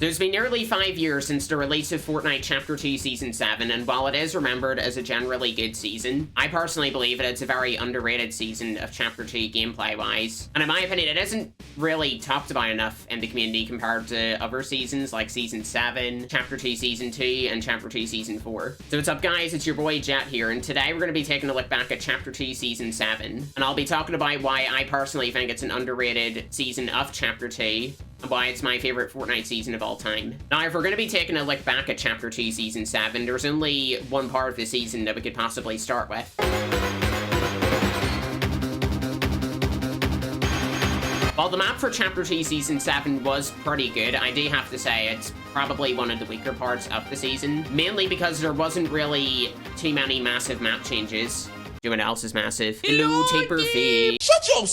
So it's been nearly 5 years since the release of Fortnite Chapter 2 Season 7, and while it is remembered as a generally good season, I personally believe that it's a very underrated season of Chapter 2 gameplay-wise. And in my opinion, it isn't really talked about enough in the community compared to other seasons like Season 7, Chapter 2 Season 2, and Chapter 2 Season 4. So what's up guys, it's your boy Jet here, and today we're going to be taking a look back at Chapter 2 Season 7, and I'll be talking about why I personally think it's an underrated season of Chapter 2, and why it's my favorite Fortnite season of all time. Now, if we're going to be taking a look back at Chapter 2 Season 7, there's only one part of the season that we could possibly start with. While the map for Chapter 2 Season 7 was pretty good, I do have to say it's probably one of the weaker parts of the season, mainly because there wasn't really too many massive map changes. Doing else is massive. Hello, Taper Fee. Shut your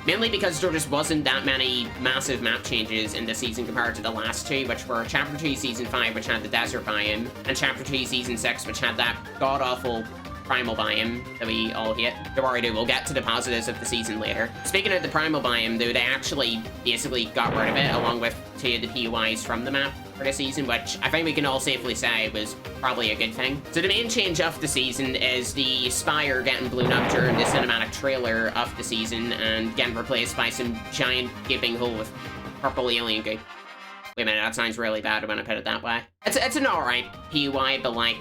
Mainly because there just wasn't that many massive map changes in this season compared to the last two, which were Chapter 2 Season 5, which had the desert biome, and Chapter 2 Season 6, which had that god-awful primal biome that we all hate. Don't worry, dude, we'll get to the positives of the season later. Speaking of the primal biome, though, they actually basically got rid of it, along with two of the POIs from the map for the season, which I think we can all safely say was probably a good thing. So the main change of the season is the spire getting blown up during the cinematic trailer of the season and getting replaced by some giant gaping hole with purple alien goo. Wait a minute, that sounds really bad when I put it that way. It's an alright POI, but like,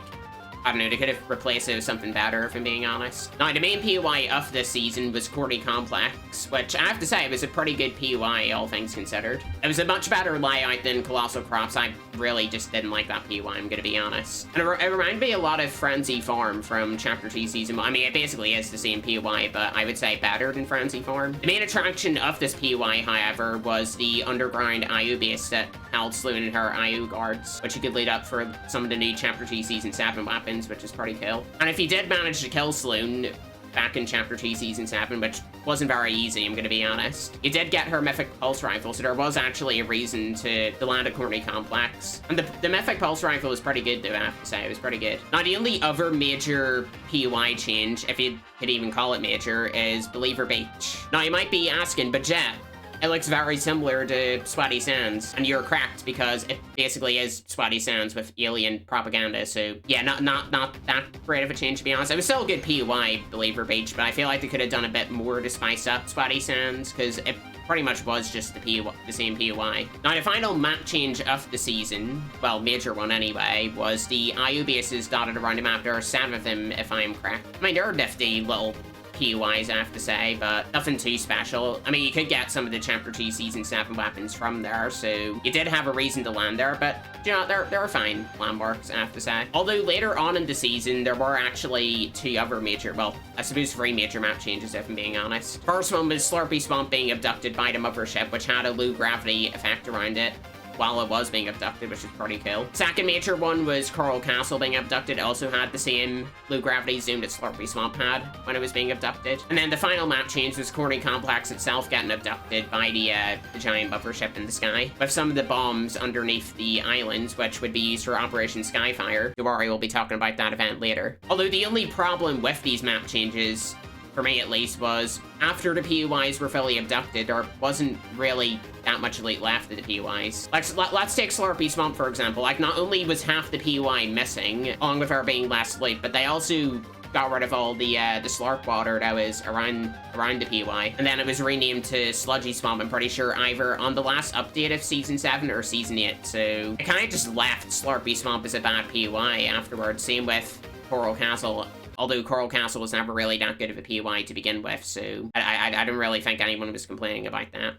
I don't know, they could have replaced it with something better, if I'm being honest. Now, the main POI of this season was Corny Complex, which I have to say was a pretty good POI, all things considered. It was a much better layout than Colossal Crops. I really just didn't like that POI, I'm gonna be honest. And it reminded me a lot of Frenzy Farm from Chapter 2 Season 1. I mean, it basically is the same POI, but I would say better than Frenzy Farm. The main attraction of this POI, however, was the underground IO base that held Sloan and her IO guards, which you could lead up for some of the new Chapter 2 Season 7 weapons, which is pretty cool. And if you did manage to kill Sloan back in Chapter 2 Season 7, which wasn't very easy, I'm gonna be honest, you did get her Mythic Pulse Rifle, so there was actually a reason to land at Corny Complex. And the Mythic Pulse Rifle was pretty good, though, I have to say. It was pretty good. Now, the only other major POI change, if you could even call it major, is Believer Beach. Now, you might be asking, but Jet, it looks very similar to Sweaty Sands, and you're correct, because it basically is Sweaty Sands with alien propaganda, so yeah, not that great of a change, to be honest. It was still a good POI, Believer Beach, but I feel like they could have done a bit more to spice up Sweaty Sands, because it pretty much was just the same POI. Now, the final map change of the season, well, major one anyway, was the IO bases dotted around the map. There are 7 of them, if I am correct. I mean, they're nifty little POIs, I have to say, but nothing too special. I mean, you could get some of the Chapter 2 Season 7 weapons from there, so you did have a reason to land there, but, you know, they're fine landmarks, I have to say. Although later on in the season, there were actually 2 other major, well, I suppose 3 major map changes, if I'm being honest. First one was Slurpy Swamp being abducted by the mothership, which had a low gravity effect around it while it was being abducted, which is pretty cool. Second major one was Coral Castle being abducted. It also had the same low gravity zoom that Slurpy Swamp had when it was being abducted. And then the final map change was Corny Complex itself getting abducted by the giant mothership in the sky, with some of the bombs underneath the islands, which would be used for Operation Skyfire. Don't worry, we'll be talking about that event later. Although the only problem with these map changes, for me at least, was after the POIs were fully abducted, there wasn't really that much loot left of the POIs. Like, let's take Slurpy Swamp, for example. Like, not only was half the POI missing, along with there being less loot, but they also got rid of all the slurp water that was around the POI. And then it was renamed to Sludgy Swamp, I'm pretty sure, either on the last update of Season 7 or Season 8. So it kind of just left Slurpy Swamp as a bad POI afterwards. Same with Coral Castle. Although Coral Castle was never really that good of a POI to begin with, so I don't really think anyone was complaining about that.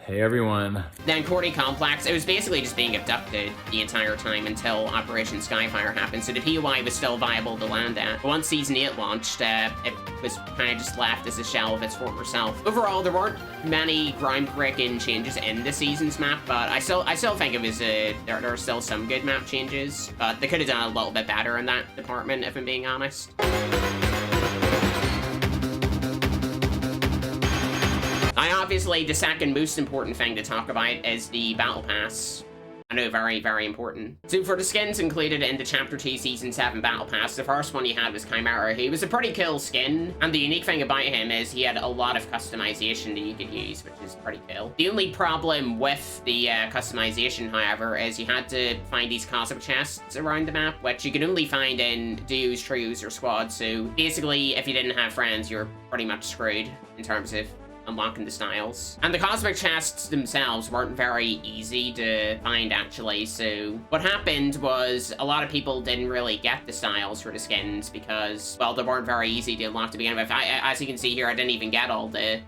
Hey everyone. Then Corny Complex, it was basically just being abducted the entire time until Operation Skyfire happened, so the POI was still viable to land at. But once Season 8 launched, it was kind of just left as a shell of its former self. Overall, there weren't many groundbreaking changes in the season's map, but I still think it was there are still some good map changes, but they could have done a little bit better in that department, if I'm being honest. Obviously, the second most important thing to talk about is the Battle Pass. I know, very, very important. So for the skins included in the Chapter 2 Season 7 Battle Pass, the first one you had was Chimera. He was a pretty cool skin, and the unique thing about him is he had a lot of customization that you could use, which is pretty cool. The only problem with the customization, however, is you had to find these cosmic chests around the map, which you could only find in duos, trios, or squads. So basically, if you didn't have friends, you're pretty much screwed in terms of unlocking the styles. And the cosmic chests themselves weren't very easy to find, actually. So what happened was a lot of people didn't really get the styles for the skins because, well, they weren't very easy to unlock to begin with. As you can see here, I didn't even get all the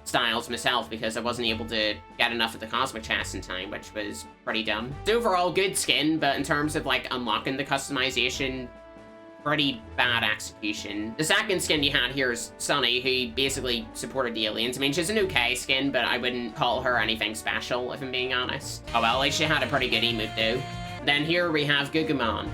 styles myself because I wasn't able to get enough of the cosmic chests in time, which was pretty dumb. So overall, good skin, but in terms of like unlocking the customization, pretty bad execution. The second skin you had here is Sunny, who basically supported the aliens. I mean, she's an okay skin, but I wouldn't call her anything special, if I'm being honest. Oh well, at least she had a pretty good emote though. Then here we have Gugumon.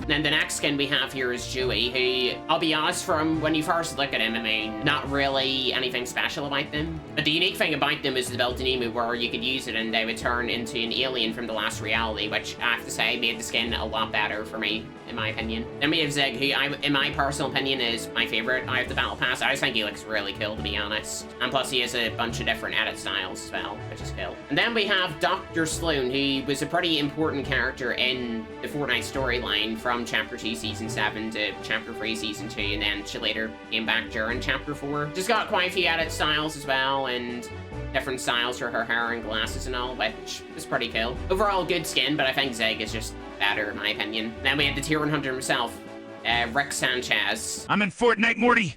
Then the next skin we have here is Joey, who, I'll be honest, from when you first look at him, I mean, not really anything special about them. But the unique thing about them is the built-in emote where you could use it and they would turn into an alien from the last reality, which I have to say made the skin a lot better for me, in my opinion. Then we have Zig, who, in my personal opinion, is my favorite out of the Battle Pass. I just think he looks really cool, to be honest. And plus he has a bunch of different edit styles as well, which is cool. And then we have Dr. Sloan, who was a pretty important character in the Fortnite storyline from Chapter 2 Season 7 to Chapter 3 Season 2, and then she later came back during Chapter 4. She's got quite a few edit styles as well, and different styles for her hair and glasses and all, which is pretty cool. Overall, good skin, but I think Zig is just better, in my opinion. Then we had the Tier 100 himself, Rick Sanchez. I'm in Fortnite, Morty.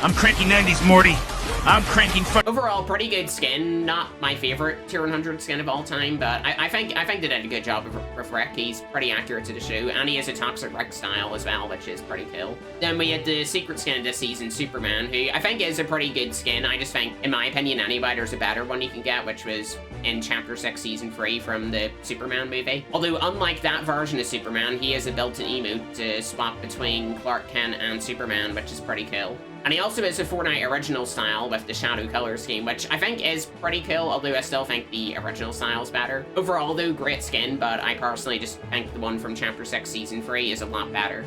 I'm cranky 90s, Morty. I'm cranking. Overall, pretty good skin. Not my favorite Tier 100 skin of all time, but I think they did a good job with Rick. He's pretty accurate to the show, and he has a toxic Rick style as well, which is pretty cool. Then we had the secret skin this season, Superman, who I think is a pretty good skin. I just think, in my opinion, anyway, there's a better one you can get, which was in Chapter 6 Season 3 from the Superman movie. Although, unlike that version of Superman, he has a built-in emote to swap between Clark Kent and Superman, which is pretty cool. And he also has a Fortnite original style with the shadow color scheme, which I think is pretty cool, although I still think the original style is better. Overall, though, great skin, but I personally just think the one from Chapter 6 Season 3 is a lot better.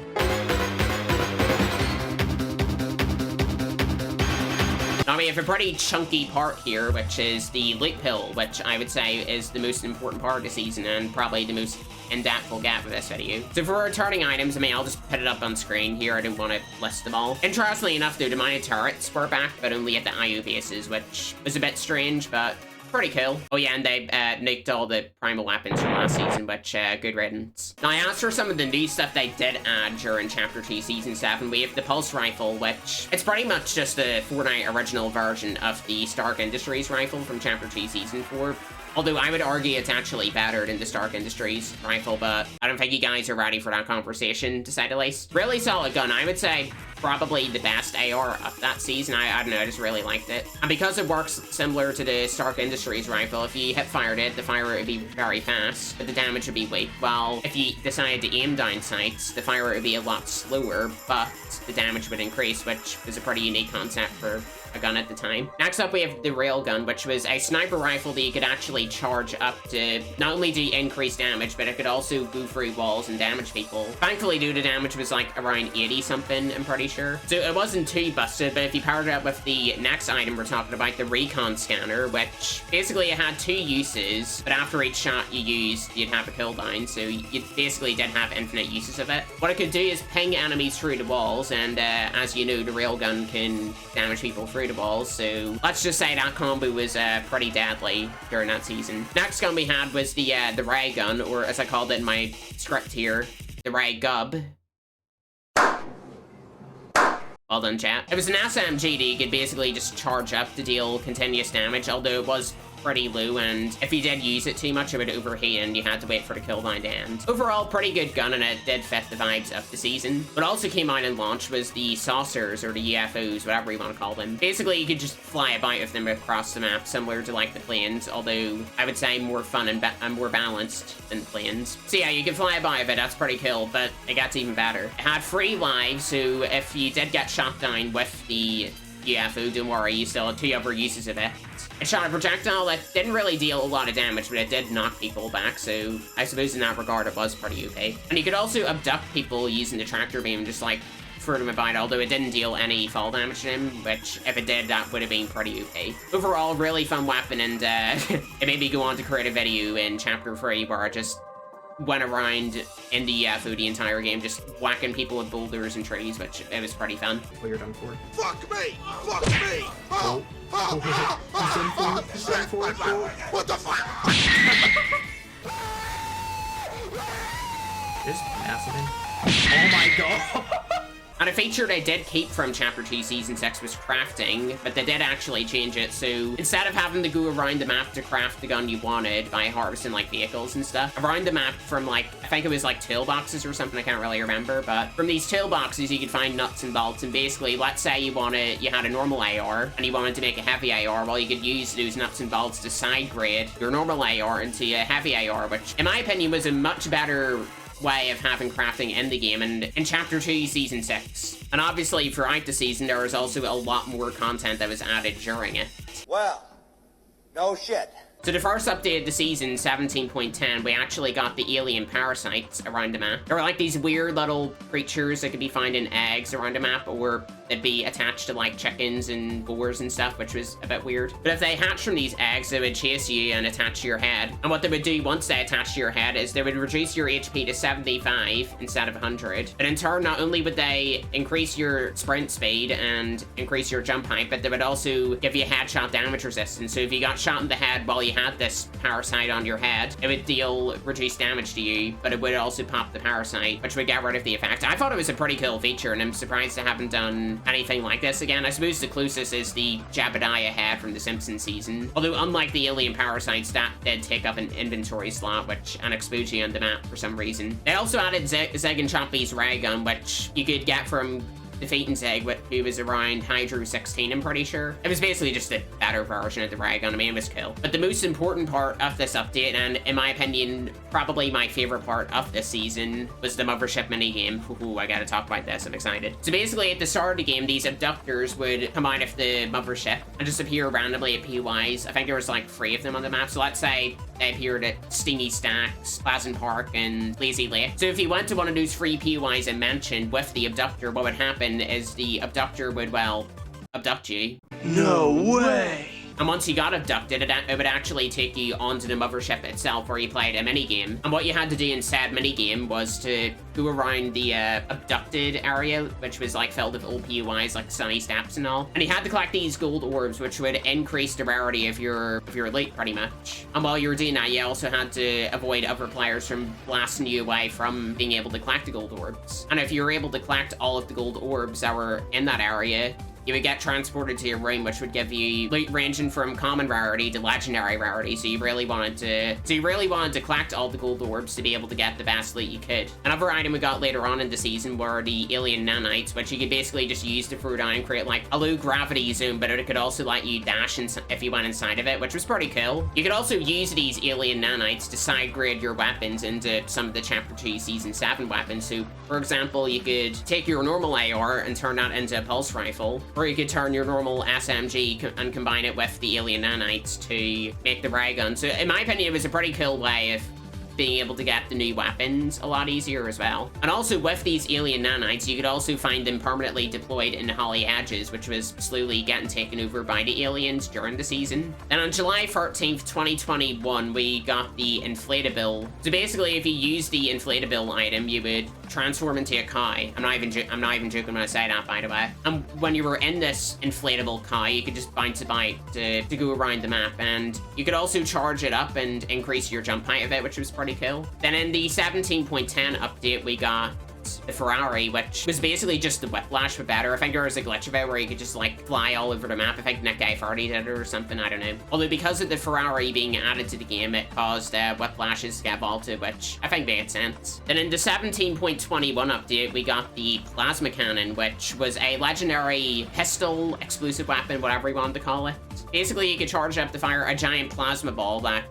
Now we have a pretty chunky part here, which is the loot pill, which I would say is the most important part of the season and probably the most in-depth we'll get with this video. So for returning items, I mean, I'll just put it up on screen here. I don't want to list them all. Interestingly enough, though, the mining turrets were back, but only at the IO bases, which was a bit strange, but pretty cool. Oh yeah, and they nuked all the primal weapons from last season, which good riddance. Now I asked for some of the new stuff they did add during Chapter 2 Season 7. We have the Pulse Rifle, which it's pretty much just a Fortnite original version of the Stark Industries rifle from Chapter 2 Season 4. Although I would argue it's actually better than the Stark Industries rifle, but I don't think you guys are ready for that conversation, to say the least. Really solid gun. I would say probably the best AR of that season. I don't know, I just really liked it. And because it works similar to the Stark Industries rifle, if you hip-fired it, the fire rate would be very fast, but the damage would be weak. While if you decided to aim down sights, the fire rate would be a lot slower, but the damage would increase, which is a pretty unique concept for a gun at the time. Next up, we have the Railgun, which was a sniper rifle that you could actually charge up to not only do increase damage, but it could also go through walls and damage people. Thankfully, though, the damage was like around 80 something, I'm pretty sure. So it wasn't too busted, but if you powered it up with the next item we're talking about, the Recon Scanner, which basically it had two uses, but after each shot you used, you'd have a cooldown, so you basically did have infinite uses of it. What it could do is ping enemies through the walls, and as you know, the Railgun can damage people through the walls, so let's just say that combo was pretty deadly during that season. Next gun we had was the Ray Gun, or as I called it in my script here, the Ray Gub. Well done, chat. It was an SMG that you could basically just charge up to deal continuous damage, although it was pretty low, and if you did use it too much, it would overheat and you had to wait for the cooldown to end. Overall, pretty good gun, and it did fit the vibes of the season. What also came out in launch was the saucers, or the UFOs, whatever you want to call them. Basically, you could just fly about with them across the map, similar to like the planes, although I would say more fun and more balanced than the planes. So yeah, you can fly about with it, that's pretty cool, but it gets even better. It had free lives, so if you did get shot down with the UFO, don't worry, you still have 2 other uses of it. It shot a projectile that didn't really deal a lot of damage, but it did knock people back, so I suppose in that regard it was pretty okay. And you could also abduct people using the tractor beam, just like throw them about, although it didn't deal any fall damage to him, which if it did, that would have been pretty okay. Overall, really fun weapon, and it made me go on to create a video in Chapter 3 where I just went around in the UFO the entire game, just whacking people with boulders and trees, which it was pretty fun. What you're done for? Fuck me! Fuck me! Oh! What the fuck? There's massive in. Oh my god! And a feature they did keep from Chapter 2 Season 6 was crafting, but they did actually change it, so instead of having to go around the map to craft the gun you wanted by harvesting like vehicles and stuff, around the map from like, I think it was like toolboxes or something, I can't really remember, but from these toolboxes you could find nuts and bolts, and basically, let's say you had a normal AR, and you wanted to make a heavy AR, well you could use those nuts and bolts to side grade your normal AR into a heavy AR, which in my opinion was a much better way of having crafting in the game and in Chapter 2 Season 6. And obviously throughout the season there was also a lot more content that was added during it. Well, no shit. So the first update of the season, 17.10, we actually got the alien parasites around the map. There were like these weird little creatures that could be found in eggs around the map, or they'd be attached to like chickens and boars and stuff, which was a bit weird. But if they hatched from these eggs, they would chase you and attach to your head. And what they would do once they attached to your head is they would reduce your HP to 75 instead of 100. But in turn, not only would they increase your sprint speed and increase your jump height, but they would also give you headshot damage resistance. So if you got shot in the head while you had this parasite on your head, it would deal reduced damage to you, but it would also pop the parasite, which would get rid of the effect. I thought it was a pretty cool feature, and I'm surprised they haven't done anything like this again. I suppose the closest is the Jebediah head from the Simpsons season. Although, unlike the alien parasites, that did take up an inventory slot, and expose you on the map for some reason. They also added Zeg and Chompy's ray gun, which you could get from defeating Zeg, who was around Hydro 16, I'm pretty sure. It was basically just a better version of the ray gun. I mean, it was cool. But the most important part of this update, and in my opinion, probably my favorite part of this season, was the mothership minigame. Ooh, I gotta talk about this, I'm excited. So basically, at the start of the game, these abductors would come out of the mothership and just appear randomly at POIs. I think there was like 3 of them on the map. So let's say they appeared at Steamy Stacks, Pleasant Park, and Lazy Lake. So if you went to one of those 3 POIs I mentioned with the abductor, what would happen is the abductor would, well, abduct you. No way! And once you got abducted, it would actually take you onto the mothership itself where you played a minigame. And what you had to do in said minigame was to go around the abducted area, which was like filled with old POIs, like sunny steps and all. And you had to collect these gold orbs, which would increase the rarity of your loot, pretty much. And while you were doing that, you also had to avoid other players from blasting you away from being able to collect the gold orbs. And if you were able to collect all of the gold orbs that were in that area, you would get transported to your room, which would give you loot ranging from common rarity to legendary rarity. So you really wanted to collect all the gold orbs to be able to get the best loot you could. Another item we got later on in the season were the alien nanites, which you could basically just use to throw down and create like a low gravity zone, but it could also let you dash if you went inside of it, which was pretty cool. You could also use these alien nanites to side grade your weapons into some of the Chapter 2 Season 7 weapons. So for example, you could take your normal AR and turn that into a pulse rifle, or you could turn your normal SMG and combine it with the alien nanites to make the ray gun. So in my opinion, it was a pretty cool way of being able to get the new weapons a lot easier as well. And also with these alien nanites, you could also find them permanently deployed in Holly Edges, which was slowly getting taken over by the aliens during the season. Then on July 13th, 2021, we got the inflatable. So basically, if you use the inflatable item, you would transform into a cow. I'm not even joking when I say that, by the way. And when you were in this inflatable cow, you could just bounce about to go around the map, and you could also charge it up and increase your jump height of it, which was pretty cool. Then in the 17.10 update, we got the Ferrari, which was basically just the Whiplash but better. I think there was a glitch of it where you could just like fly all over the map. I think Nick Guy 30 did it or something, I don't know. Although because of the Ferrari being added to the game, it caused Whiplashes to get vaulted, which I think made sense. Then in the 17.21 update, we got the Plasma Cannon, which was a legendary pistol, explosive weapon, whatever you wanted to call it. Basically, you could charge up to fire a giant plasma ball that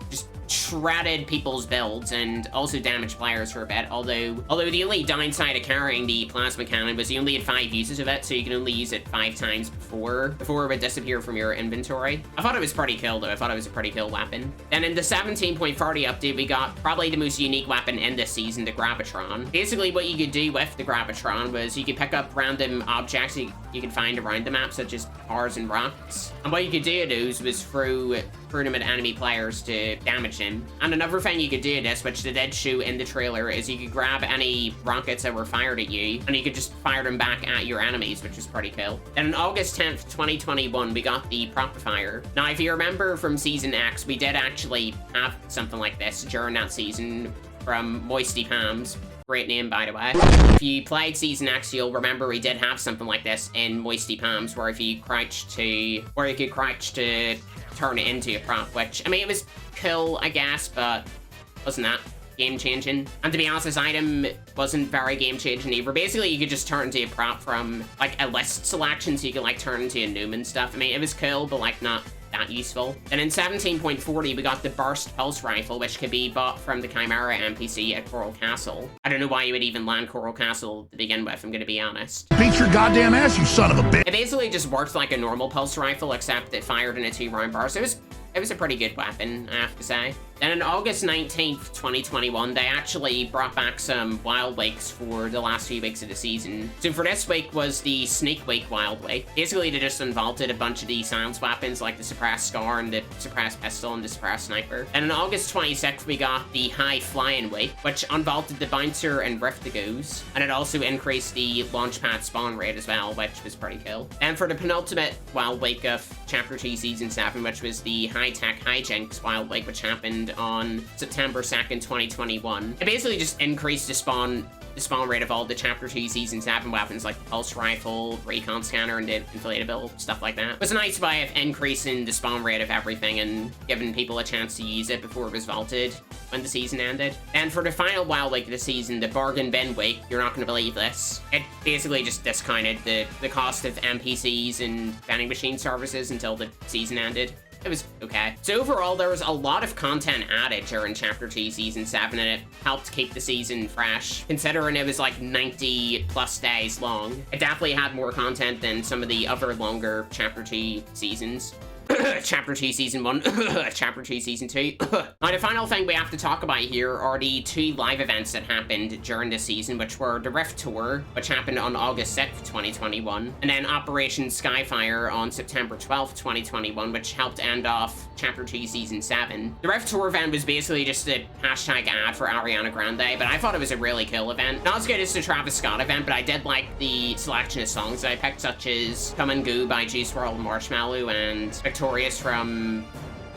just shredded people's builds and also damaged players for a bit, although the only downside of carrying the plasma cannon was you only had 5 uses of it, so you can only use it 5 times before it would disappear from your inventory. I thought it was pretty cool though. I thought it was a pretty cool weapon. Then in the 17.30 update, we got probably the most unique weapon in this season, the Gravitron. Basically what you could do with the Gravitron was you could pick up random objects you could find around the map, such as cars and rocks, and what you could do to those was throw them at enemy players to damage them. And another thing you could do this, which they did show in the trailer, is you could grab any rockets that were fired at you and you could just fire them back at your enemies, which is pretty cool. Then on August 10th, 2021, we got the Propifier. Now, if you remember from Season X, we did actually have something like this during that season from Moisty Palms. Great name, by the way. If you played Season X, you'll remember we did have something like this in Moisty Palms, where if you crouch to turn it into a prop, which, I mean, it was cool, I guess, but wasn't that game-changing? And to be honest, this item wasn't very game-changing either. Basically, you could just turn into a prop from, like, a list selection, so you could, like, turn into a Gnome and stuff. I mean, it was cool, but, like, not that useful. And in 17.40, we got the Burst Pulse Rifle, which could be bought from the Chimera NPC at Coral Castle. I don't know why you would even land Coral Castle to begin with, I'm gonna be honest. Beat your goddamn ass, you son of a bitch. It basically just worked like a normal pulse rifle, except it fired in a 2-round burst. It was a pretty good weapon, I have to say. Then on August 19th, 2021, they actually brought back some Wild Weeks for the last few weeks of the season. So for this week was the Sneak Week Wild Week. Basically, they just unvaulted a bunch of the silence weapons like the Suppressed Scar and the Suppressed Pistol and the Suppressed Sniper. And on August 26th, we got the High Flying Week, which unvaulted the Bouncer and Rift-to-Goes. And it also increased the Launchpad spawn rate as well, which was pretty cool. And for the penultimate Wild Week of Chapter 2 Season 7, which was the High-Tech Hijinks Wild Week, which happened on September 2nd, 2021. It basically just increased the spawn rate of all the Chapter 2 Season 7 weapons, like the Pulse Rifle, Recon Scanner, and the Inflatable, stuff like that. It was a nice way of increasing the spawn rate of everything and giving people a chance to use it before it was vaulted when the season ended. And for the final Wild Week of the season, the Bargain Bin Week, you're not going to believe this. It basically just discounted the cost of NPCs and vending machine services until the season ended. It was okay. So overall, there was a lot of content added during Chapter 2 Season 7, and it helped keep the season fresh, considering it was like 90 plus days long. It definitely had more content than some of the other longer Chapter 2 seasons. Chapter 2 Season 1, Chapter 2 Season 2. Now, the final thing we have to talk about here are the 2 live events that happened during this season, which were the Rift Tour, which happened on August 6th, 2021, and then Operation Skyfire on September 12th, 2021, which helped end off Chapter 2 Season 7. The Rift Tour event was basically just a hashtag ad for Ariana Grande, but I thought it was a really cool event. Not as good as the Travis Scott event, but I did like the selection of songs that I picked, such as Come and Go by Juice WRLD Marshmello and Victorious from,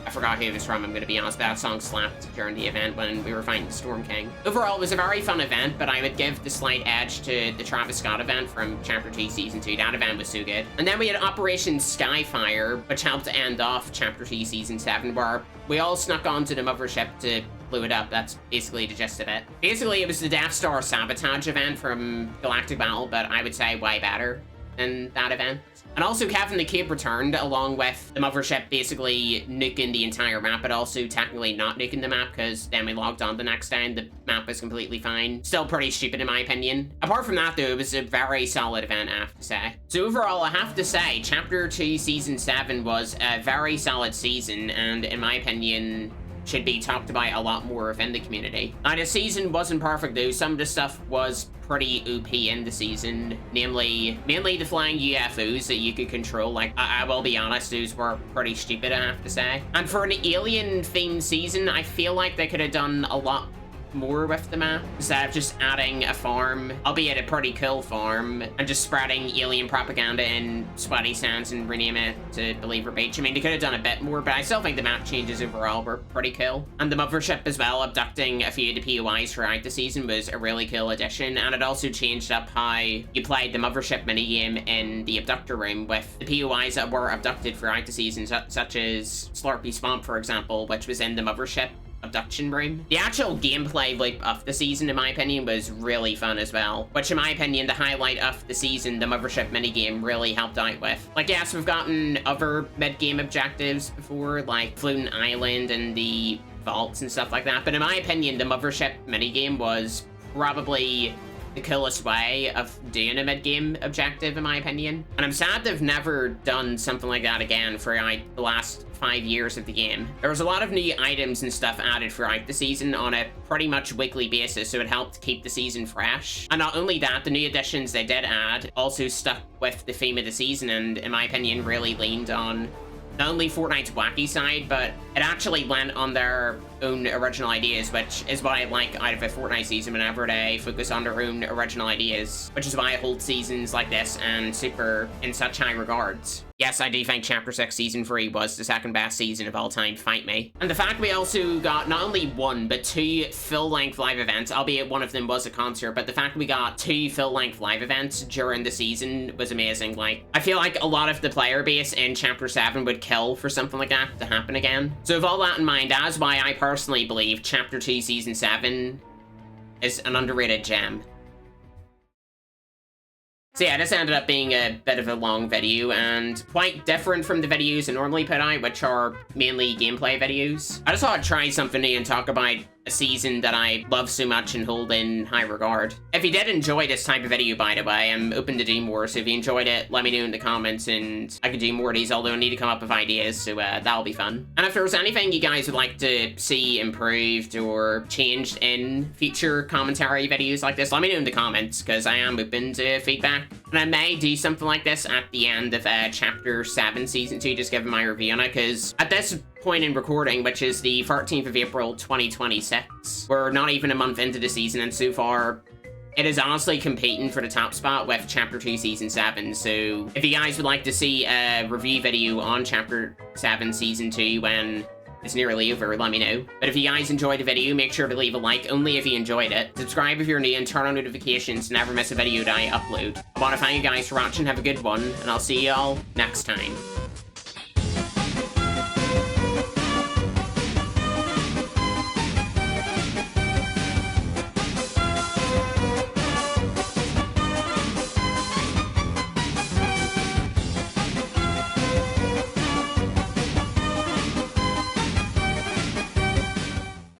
I forgot who it was from, I'm gonna be honest, that song slapped during the event when we were fighting the Storm King. Overall, it was a very fun event, but I would give the slight edge to the Travis Scott event from Chapter 2 Season 2. That event was so good. And then we had Operation Skyfire, which helped end off Chapter 2 Season 7, where we all snuck onto the mothership to blew it up. That's basically the gist of it. Basically, it was the Death Star sabotage event from Galactic Battle, but I would say way better than that event. And also, Kevin the Cape returned, along with the mothership basically nuking the entire map, but also technically not nuking the map, because then we logged on the next day and the map was completely fine. Still pretty stupid in my opinion. Apart from that though, it was a very solid event, I have to say. So overall, I have to say, Chapter 2 Season 7 was a very solid season, and in my opinion, should be talked about a lot more within the community. Now, the season wasn't perfect though. Some of the stuff was pretty OP in the season, mainly the flying UFOs that you could control. Like, I will be honest, those were pretty stupid, I have to say. And for an alien-themed season, I feel like they could have done a lot more with the map, instead of just adding a farm, albeit a pretty cool farm, and just spreading alien propaganda in Sweaty Sands and rename it to Believer Beach. I mean, they could have done a bit more, but I still think the map changes overall were pretty cool. And the mothership as well, abducting a few of the POIs throughout the season, was a really cool addition, and it also changed up how you played the mothership minigame in the abductor room with the POIs that were abducted throughout the season, such as Slurpy Swamp, for example, which was in the mothership abduction room. The actual gameplay loop of the season, in my opinion, was really fun as well. Which, in my opinion, the highlight of the season, the Mothership minigame, really helped out with. Like, yes, we've gotten other mid-game objectives before, like Floating Island and the vaults and stuff like that, but in my opinion, the Mothership minigame was probably the coolest way of doing a mid-game objective, in my opinion. And I'm sad they've never done something like that again for like the last 5 years of the game. There was a lot of new items and stuff added throughout the season on a pretty much weekly basis, so it helped keep the season fresh. And not only that, the new additions they did add also stuck with the theme of the season, and in my opinion, really leaned on not only Fortnite's wacky side, but it actually went on their own original ideas, which is what I like out of a Fortnite season, whenever they focus on their own original ideas, which is why I hold seasons like this and Super in such high regards. Yes, I do think Chapter 6 Season 3 was the second best season of all time, fight me. And the fact we also got not only one, but 2 full-length live events, albeit one of them was a concert, but the fact we got 2 full-length live events during the season was amazing. Like, I feel like a lot of the player base in Chapter 7 would kill for something like that to happen again. So with all that in mind, that's why I personally believe Chapter 2 Season 7 is an underrated gem. So yeah, this ended up being a bit of a long video and quite different from the videos I normally put out, which are mainly gameplay videos. I just thought I'd try something new and talk about a season that I love so much and hold in high regard. If you did enjoy this type of video, by the way, I'm open to do more, so if you enjoyed it, let me know in the comments and I can do more of these, although I need to come up with ideas, so that'll be fun. And if there's anything you guys would like to see improved or changed in future commentary videos like this, let me know in the comments, because I am open to feedback. And I may do something like this at the end of Chapter 7 Season 2, just giving my review on it, because at this point in recording, which is the 13th of April 2026, we're not even a month into the season, and so far it is honestly competing for the top spot with Chapter 2 Season 7. So if you guys would like to see a review video on Chapter 7 Season 2 when it's nearly over, let me know. But if you guys enjoyed the video, make sure to leave a like, only if you enjoyed it. Subscribe if you're new and turn on notifications to never miss a video that I upload. I want to thank you guys for watching, have a good one, and I'll see y'all next time.